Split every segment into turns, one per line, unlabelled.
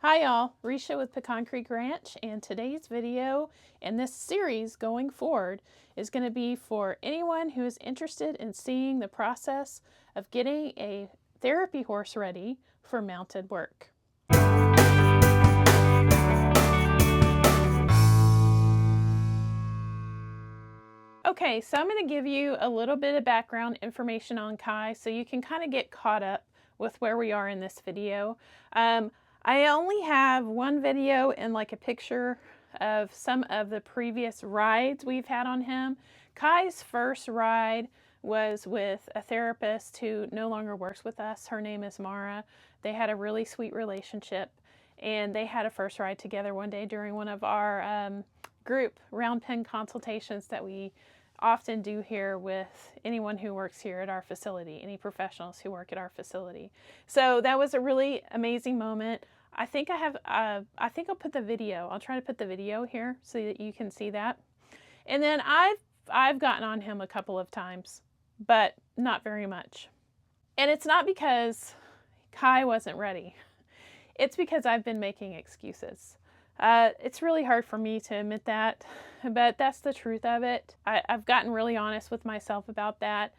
Hi y'all, Reccia with Pecan Creek Ranch, and today's video and this series going forward is going to be for anyone who is interested in seeing the process of getting a therapy horse ready for mounted work. Okay, so I'm going to give you a little bit of background information on Kai so you can kind of get caught up with where we are in this video. I only have one video and like a picture of some of the previous rides we've had on him. Kai's first ride was with a therapist who no longer works with us. Her name is Mara. They had a really sweet relationship, and they had a first ride together one day during one of our group round pen consultations that we often do here with anyone who works here at our facility, any professionals who work at our facility. So that was a really amazing moment. I think I'll put the video. I'll try to put the video here so that you can see that. And then I've gotten on him a couple of times, but not very much. And it's not because Kai wasn't ready. It's because I've been making excuses. It's really hard for me to admit that, but that's the truth of it. I've gotten really honest with myself about that.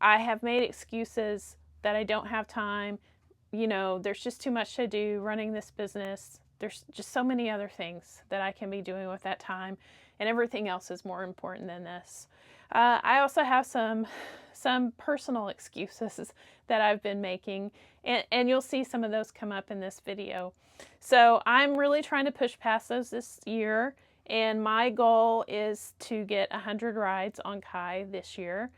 I have made excuses that I don't have time. You know, there's just too much to do running this business. There's just so many other things that I can be doing with that time, and everything else is more important than this. I also have some personal excuses that I've been making, and you'll see some of those come up in this video. So I'm really trying to push past those this year, and my goal is to get 100 rides on Kai this year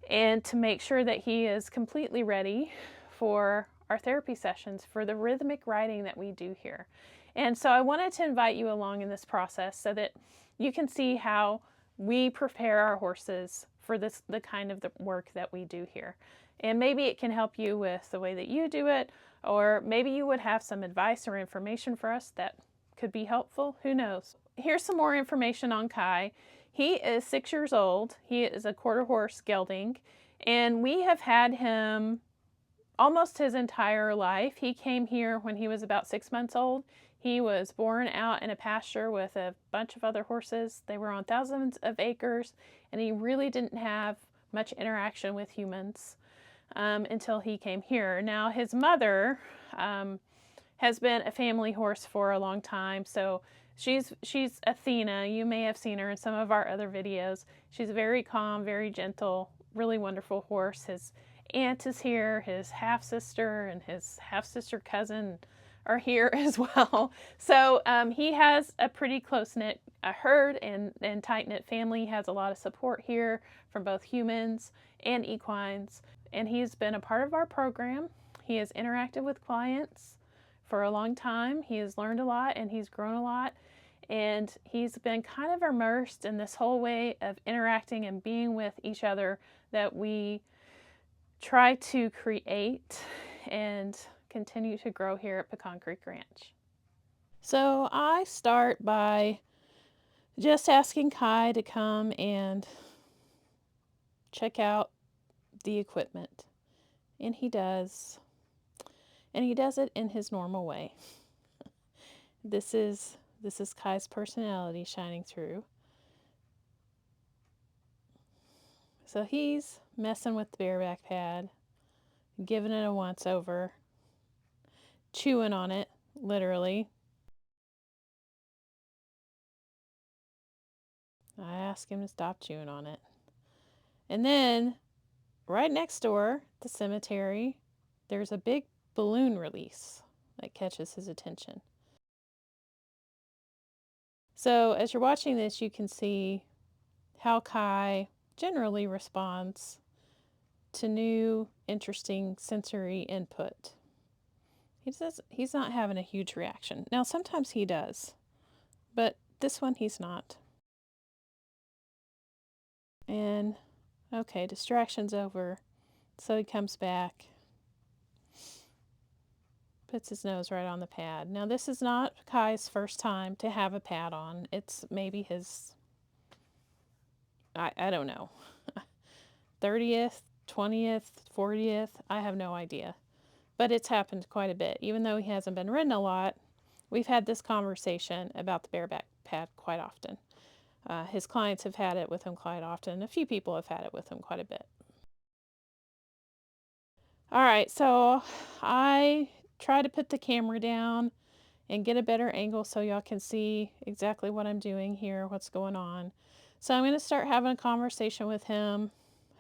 and to make sure that he is completely ready for our therapy sessions for the rhythmic riding that we do here. And so I wanted to invite you along in this process so that you can see how we prepare our horses for the kind of the work that we do here. And maybe it can help you with the way that you do it, or maybe you would have some advice or information for us that could be helpful. Who knows? Here's some more information on Kai. He is 6 years old. He is a quarter horse gelding, and we have had him almost his entire life. He came here when he was about 6 months old. He was born out in a pasture with a bunch of other horses. They were on thousands of acres, and he really didn't have much interaction with humans until he came here. Now, his mother has been a family horse for a long time, so she's Athena. You may have seen her in some of our other videos. She's very calm, very gentle, really wonderful horse. His aunt is here, his half-sister and his half-sister cousin are here as well. So he has a pretty close-knit herd and tight-knit family. He has a lot of support here from both humans and equines. And he's been a part of our program. He has interacted with clients for a long time. He has learned a lot and he's grown a lot. And he's been kind of immersed in this whole way of interacting and being with each other that we try to create and continue to grow here at Pecan Creek Ranch. So I start by just asking Kai to come and check out the equipment, and he does, and he does it in his normal way. This is Kai's personality shining through. So he's messing with the bareback pad, giving it a once over, chewing on it, literally. I ask him to stop chewing on it. And then, right next door, the cemetery, there's a big balloon release that catches his attention. So as you're watching this, you can see how Kai generally responds to new, interesting sensory input. He's not having a huge reaction. Now, sometimes he does, but this one he's not. And, okay, distraction's over. So he comes back, puts his nose right on the pad. Now, this is not Kai's first time to have a pad on. It's maybe his, I don't know, 30th, 20th, 40th, I have no idea. but it's happened quite a bit. Even though he hasn't been ridden a lot, we've had this conversation about the bareback pad quite often. His clients have had it with him quite often. A few people have had it with him quite a bit. All right, so I try to put the camera down and get a better angle so y'all can see exactly what I'm doing here, what's going on. So I'm going to start having a conversation with him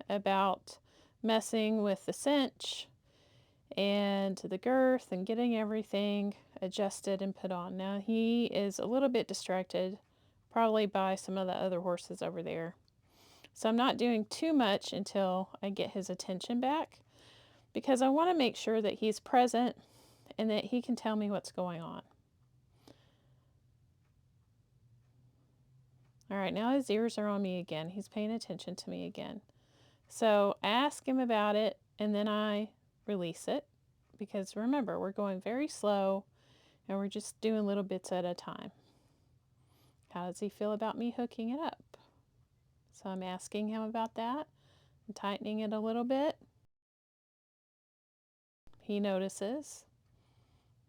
about messing with the cinch and the girth and getting everything adjusted and put on. Now he is a little bit distracted, probably by some of the other horses over there. So I'm not doing too much until I get his attention back, because I want to make sure that he's present and that he can tell me what's going on. All right, now his ears are on me again. He's paying attention to me again. So I ask him about it, and then I release it, because remember, we're going very slow and we're just doing little bits at a time. How does he feel about me hooking it up? So I'm asking him about that and tightening it a little bit. He notices.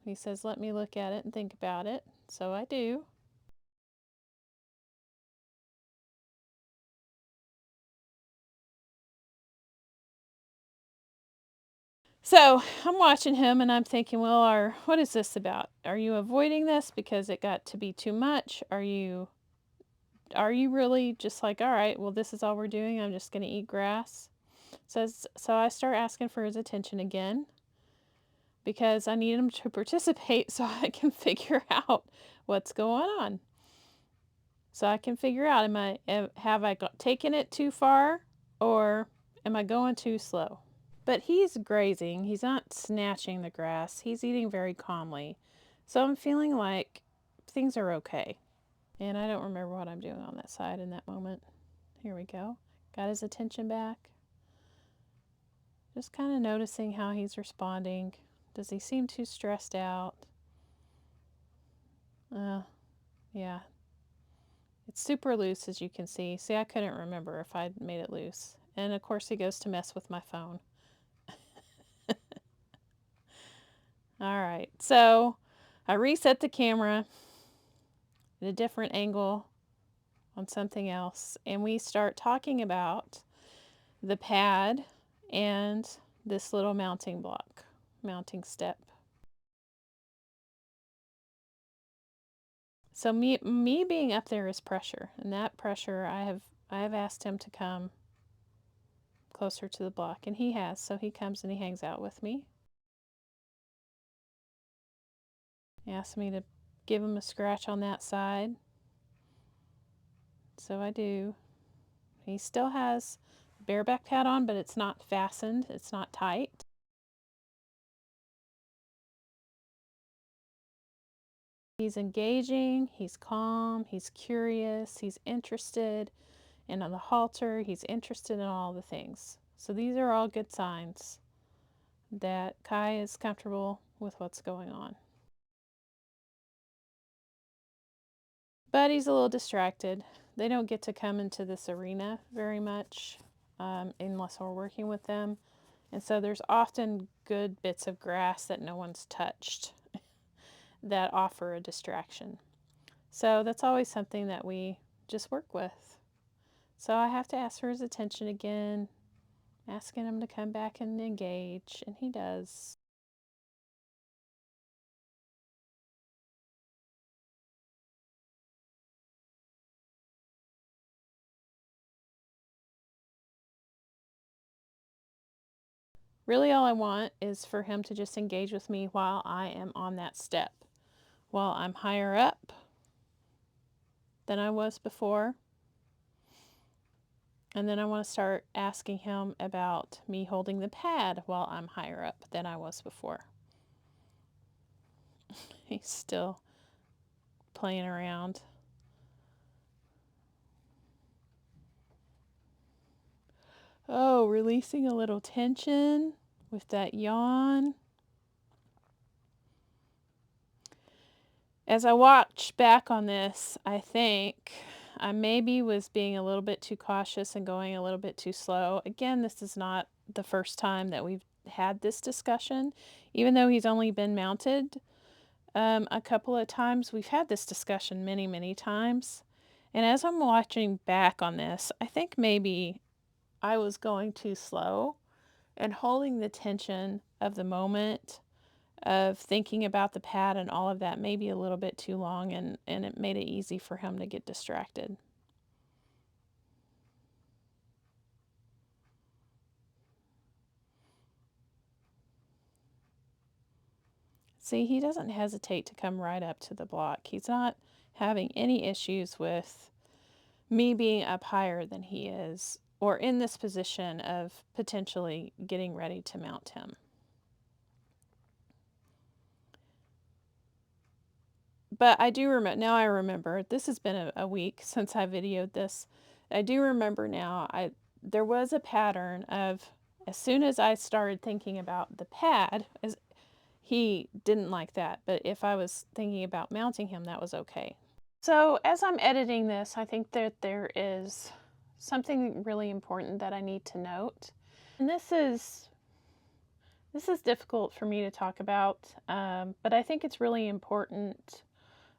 He says, let me look at it and think about it. So I do. So I'm watching him and I'm thinking, well, what is this about? Are you avoiding this because it got to be too much? Are you really just like, all right, well, this is all we're doing. I'm just going to eat grass. So I start asking for his attention again, because I need him to participate so I can figure out what's going on. So I can figure out, have I taken it too far, or am I going too slow? But he's grazing. He's not snatching the grass. He's eating very calmly. So I'm feeling like things are okay. And I don't remember what I'm doing on that side in that moment. Here we go. Got his attention back. Just kind of noticing how he's responding. Does he seem too stressed out? Yeah. It's super loose, as you can see. See, I couldn't remember if I'd made it loose. And of course he goes to mess with my phone. All right, so I reset the camera at a different angle on something else, and we start talking about the pad and this little mounting block, mounting step. So me being up there is pressure, and that pressure, I have asked him to come closer to the block, and he has. So he comes and he hangs out with me. He asked me to give him a scratch on that side. So I do. He still has bareback pad on, but it's not fastened. It's not tight. He's engaging, he's calm, he's curious, he's interested in the halter, he's interested in all the things. So these are all good signs that Kai is comfortable with what's going on. But he's a little distracted. They don't get to come into this arena very much unless we're working with them. And so there's often good bits of grass that no one's touched that offer a distraction. So that's always something that we just work with. So I have to ask for his attention again, asking him to come back and engage, and he does. Really all I want is for him to just engage with me while I am on that step, while I'm higher up than I was before. And then I want to start asking him about me holding the pad while I'm higher up than I was before. He's still playing around. Oh, releasing a little tension with that yawn. As I watch back on this, I think I maybe was being a little bit too cautious and going a little bit too slow. Again, this is not the first time that we've had this discussion. Even though he's only been mounted a couple of times, we've had this discussion many, many times. And as I'm watching back on this, I think maybe I was going too slow and holding the tension of the moment of thinking about the pad and all of that maybe a little bit too long, and it made it easy for him to get distracted. See, he doesn't hesitate to come right up to the block. He's not having any issues with me being up higher than he is, or in this position of potentially getting ready to mount him. But I do remember, now I remember, this has been a week since I videoed this. I do remember now, there was a pattern of, as soon as I started thinking about the pad, he didn't like that. But if I was thinking about mounting him, that was okay. So as I'm editing this, I think that there is something really important that I need to note. And this is difficult for me to talk about, but I think it's really important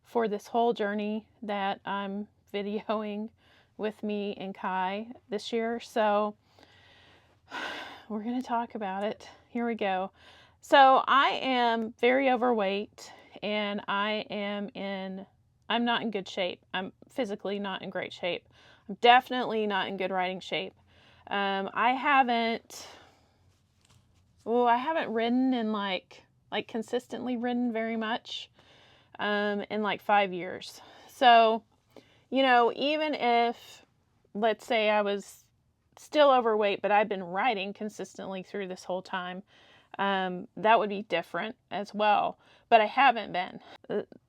for this whole journey that I'm videoing with me and Kai this year. So we're going to talk about it. Here we go. So I am very overweight, and I'm not in good shape. I'm physically not in great shape. I'm definitely not in good riding shape. I haven't ridden in like consistently ridden very much in like 5 years. So, even if, let's say I was still overweight, but I've been riding consistently through this whole time, that would be different as well. But I haven't been.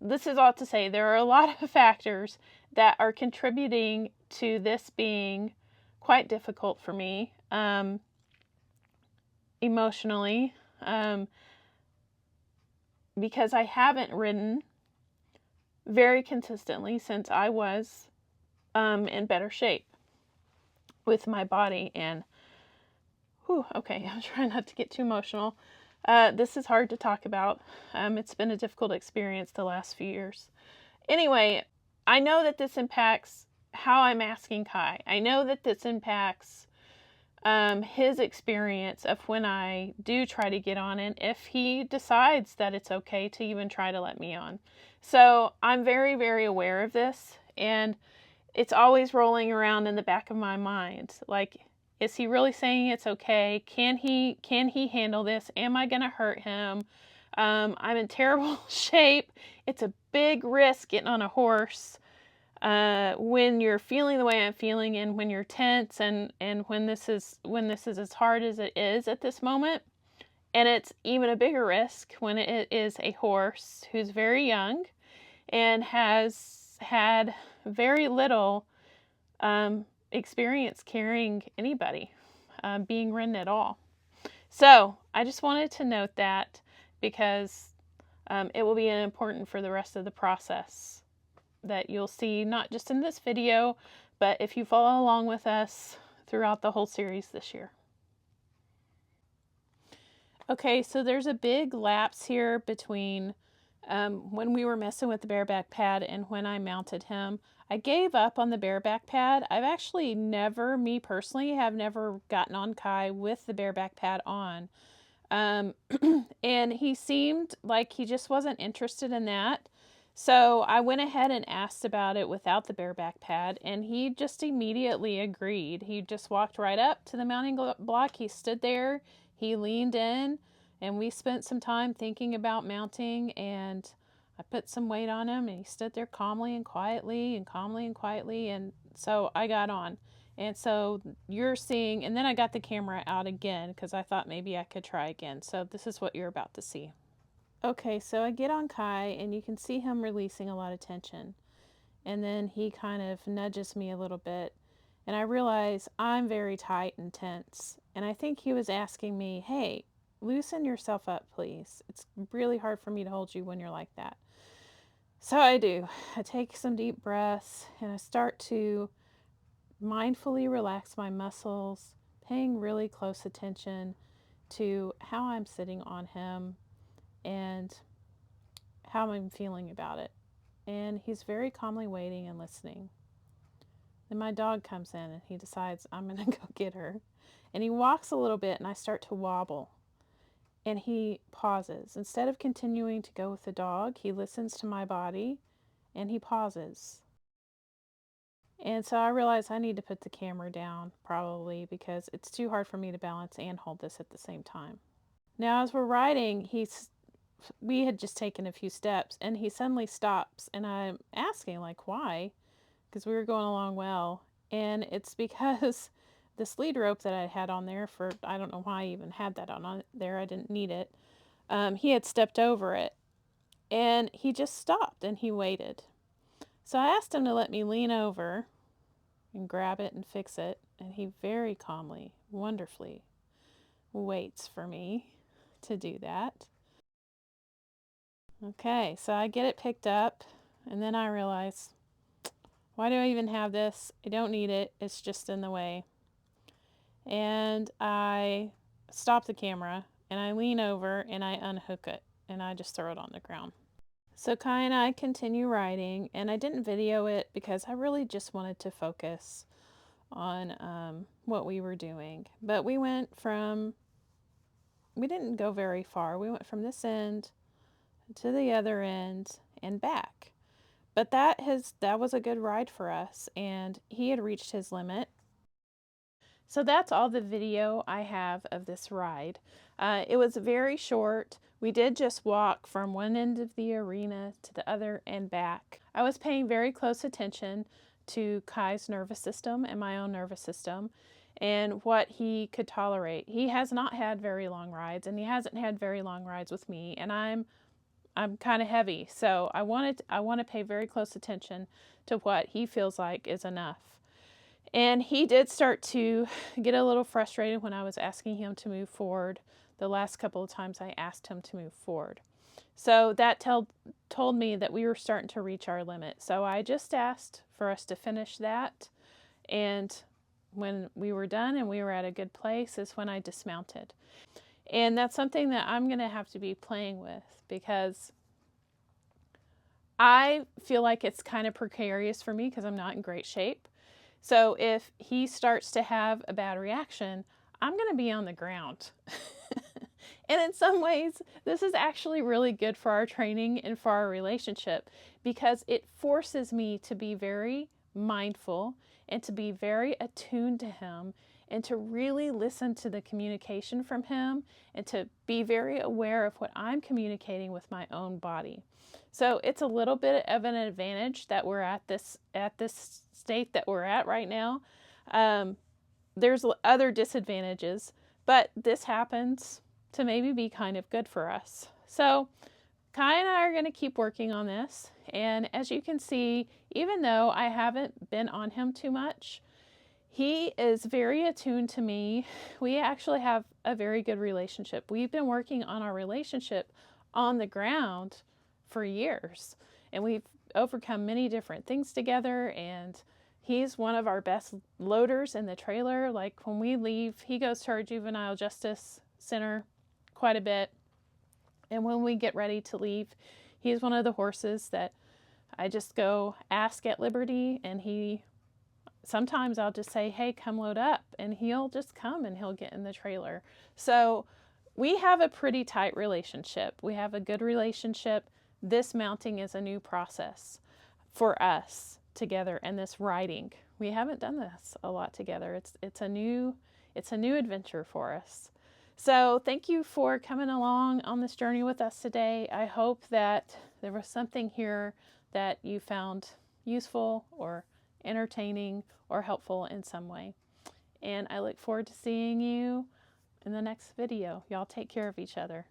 This is all to say there are a lot of factors that are contributing to this being quite difficult for me emotionally, because I haven't ridden very consistently since I was in better shape with my body. And okay, I'm trying not to get too emotional. This is hard to talk about. It's been a difficult experience the last few years. Anyway, I know that this impacts how I'm asking Kai. I know that this impacts his experience of when I do try to get on, and if he decides that it's okay to even try to let me on. So I'm very, very aware of this, and it's always rolling around in the back of my mind. Like, is he really saying it's okay? Can he handle this? Am I going to hurt him? I'm in terrible shape. It's a big risk getting on a horse when you're feeling the way I'm feeling, and when you're tense, and when this is as hard as it is at this moment. And it's even a bigger risk when it is a horse who's very young and has had very little experience carrying anybody, being ridden at all. So I just wanted to note that, because it will be important for the rest of the process that you'll see, not just in this video, but if you follow along with us throughout the whole series this year. Okay, so there's a big lapse here between when we were messing with the bareback pad and when I mounted him. I gave up on the bareback pad. I've actually me personally, have never gotten on Kai with the bareback pad on. And he seemed like he just wasn't interested in that. So I went ahead and asked about it without the bareback pad, and he just immediately agreed. He just walked right up to the mounting block. He stood there, he leaned in, and we spent some time thinking about mounting, and I put some weight on him, and he stood there calmly and quietly, and so I got on. And so you're seeing, and then I got the camera out again because I thought maybe I could try again. So this is what you're about to see. Okay, so I get on Kai, and you can see him releasing a lot of tension. And then he kind of nudges me a little bit, and I realize I'm very tight and tense. And I think he was asking me, hey, loosen yourself up, please. It's really hard for me to hold you when you're like that. So I do. I take some deep breaths, and I start to mindfully relax my muscles, paying really close attention to how I'm sitting on him and how I'm feeling about it. And he's very calmly waiting and listening. Then my dog comes in and he decides I'm going to go get her. And he walks a little bit and I start to wobble. And he pauses. Instead of continuing to go with the dog, he listens to my body and he pauses. And so I realize I need to put the camera down probably because it's too hard for me to balance and hold this at the same time. Now as we're riding, we had just taken a few steps and he suddenly stops and I'm asking like why, because we were going along well, and it's because this lead rope that I had on there for, I don't know why I even had that on there, I didn't need it, he had stepped over it and he just stopped and he waited. So I asked him to let me lean over and grab it and fix it, and he very calmly, wonderfully waits for me to do that. Okay, so I get it picked up and then I realize, why do I even have this? I don't need it. It's just in the way. And I stop the camera and I lean over and I unhook it and I just throw it on the ground. So Kai and I continue riding, and I didn't video it because I really just wanted to focus on what we were doing. But we didn't go very far. We went from this end to the other end and back. But that was a good ride for us, and he had reached his limit. So that's all the video I have of this ride. It was very short. We did just walk from one end of the arena to the other and back. I was paying very close attention to Kai's nervous system and my own nervous system and what he could tolerate. He has not had very long rides, and he hasn't had very long rides with me, and I'm kind of heavy, so I want to pay very close attention to what he feels like is enough. And he did start to get a little frustrated when I was asking him to move forward the last couple of times I asked him to move forward. So that told me that we were starting to reach our limit. So I just asked for us to finish that, and when we were done and we were at a good place is when I dismounted. And that's something that I'm going to have to be playing with, because I feel like it's kind of precarious for me because I'm not in great shape. So if he starts to have a bad reaction, I'm going to be on the ground. And in some ways, this is actually really good for our training and for our relationship, because it forces me to be very mindful and to be very attuned to him and to really listen to the communication from him and to be very aware of what I'm communicating with my own body. So it's a little bit of an advantage that we're at this state that we're at right now. There's other disadvantages, but this happens to maybe be kind of good for us. So Kai and I are going to keep working on this. And as you can see, even though I haven't been on him too much, he is very attuned to me. We actually have a very good relationship. We've been working on our relationship on the ground for years, and we've overcome many different things together, and he's one of our best loaders in the trailer. Like when we leave, he goes to our juvenile justice center quite a bit, and when we get ready to leave, he's one of the horses that I just go ask at Liberty, and sometimes I'll just say, hey, come load up, and he'll just come and he'll get in the trailer. So we have a pretty tight relationship. We have a good relationship. This mounting is a new process for us together, and this riding, we haven't done this a lot together. It's a new adventure for us. So thank you for coming along on this journey with us today. I hope that there was something here that you found useful or entertaining or helpful in some way. And I look forward to seeing you in the next video. Y'all take care of each other.